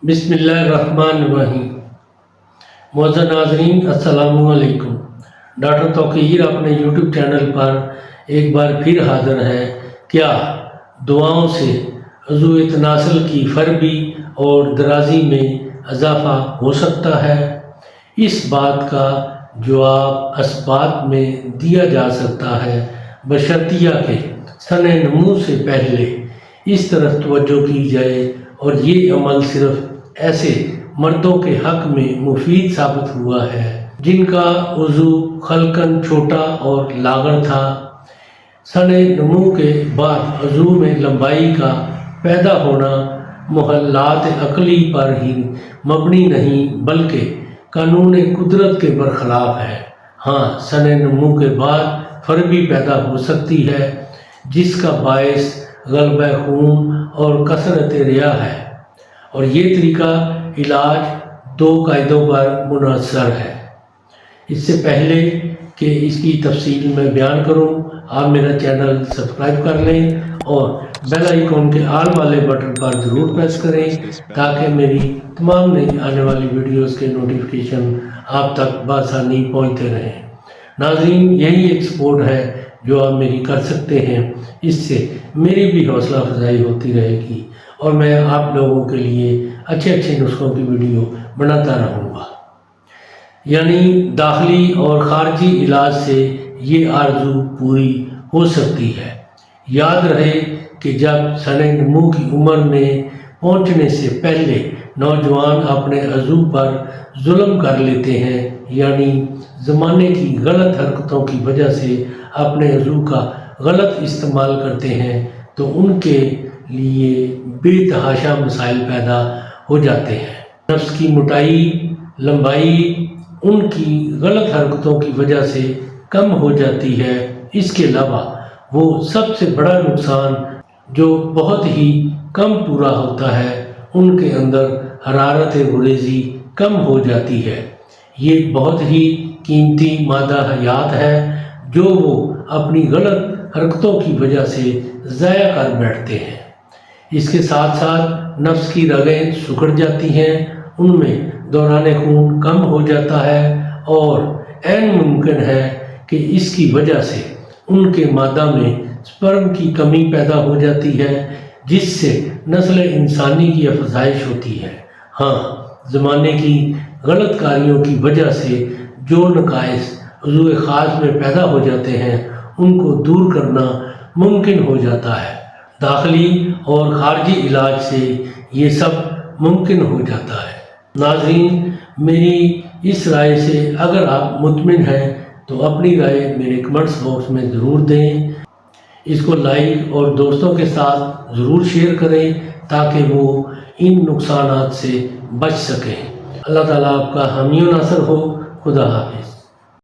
بسم اللہ الرحمن الرحیم۔ معزز ناظرین السلام علیکم۔ ڈاکٹر توقیر اپنے یوٹیوب چینل پر ایک بار پھر حاضر ہے۔ کیا دعاؤں سے عضو تناسل کی فربی اور درازی میں اضافہ ہو سکتا ہے؟ اس بات کا جواب اسبات میں دیا جا سکتا ہے، بشرطیہ کہ سن نمو سے پہلے اس طرف توجہ کی جائے، اور یہ عمل صرف ایسے مردوں کے حق میں مفید ثابت ہوا ہے جن کا عضو خلقاً چھوٹا اور لاغر تھا۔ سن نمو کے بعد عضو میں لمبائی کا پیدا ہونا محلات عقلی پر ہی مبنی نہیں بلکہ قانون قدرت کے برخلاف ہے۔ ہاں، سن نمو کے بعد فربی پیدا ہو سکتی ہے جس کا باعث غلبہ خون اور کثرت ریاء ہے، اور یہ طریقہ علاج دو قاعدوں پر منحصر ہے۔ اس سے پہلے کہ اس کی تفصیل میں بیان کروں، آپ میرا چینل سبسکرائب کر لیں اور بیل آئیکن کے آل والے بٹن پر ضرور پریس کریں تاکہ میری تمام نئی آنے والی ویڈیوز کے نوٹیفیکیشن آپ تک بآسانی پہنچتے رہیں۔ ناظرین، یہی ایک سپورٹ ہے جو آپ میری کر سکتے ہیں، اس سے میری بھی حوصلہ افزائی ہوتی رہے گی اور میں آپ لوگوں کے لیے اچھے نسخوں کی ویڈیو بناتا رہوں گا۔ یعنی داخلی اور خارجی علاج سے یہ آرزو پوری ہو سکتی ہے۔ یاد رہے کہ جب سن نمو کی عمر میں پہنچنے سے پہلے نوجوان اپنے عضو پر ظلم کر لیتے ہیں، یعنی زمانے کی غلط حرکتوں کی وجہ سے اپنے عضو کا غلط استعمال کرتے ہیں، تو ان کے لیے بے تحاشا مسائل پیدا ہو جاتے ہیں۔ نفس کی موٹائی، لمبائی ان کی غلط حرکتوں کی وجہ سے کم ہو جاتی ہے۔ اس کے علاوہ وہ سب سے بڑا نقصان جو بہت ہی کم پورا ہوتا ہے، ان کے اندر حرارت غریزی کم ہو جاتی ہے۔ یہ بہت ہی قیمتی مادہ حیات ہے جو وہ اپنی غلط حرکتوں کی وجہ سے ضائع کر بیٹھتے ہیں۔ اس کے ساتھ ساتھ نفس کی رگیں سکڑ جاتی ہیں، ان میں دوران خون کم ہو جاتا ہے، اور عین ممکن ہے کہ اس کی وجہ سے ان کے مادہ میں سپرم کی کمی پیدا ہو جاتی ہے، جس سے نسل انسانی کی افزائش ہوتی ہے۔ ہاں، زمانے کی غلط کاریوں کی وجہ سے جو نقائص عضو خاص میں پیدا ہو جاتے ہیں، ان کو دور کرنا ممکن ہو جاتا ہے۔ داخلی اور خارجی علاج سے یہ سب ممکن ہو جاتا ہے۔ ناظرین، میری اس رائے سے اگر آپ مطمئن ہیں تو اپنی رائے میرے کمنٹس باکس میں ضرور دیں۔ اس کو لائک اور دوستوں کے ساتھ ضرور شیئر کریں تاکہ وہ ان نقصانات سے بچ سکیں۔ اللہ تعالیٰ آپ کا حامی و ناصر ہو۔ خدا حافظ۔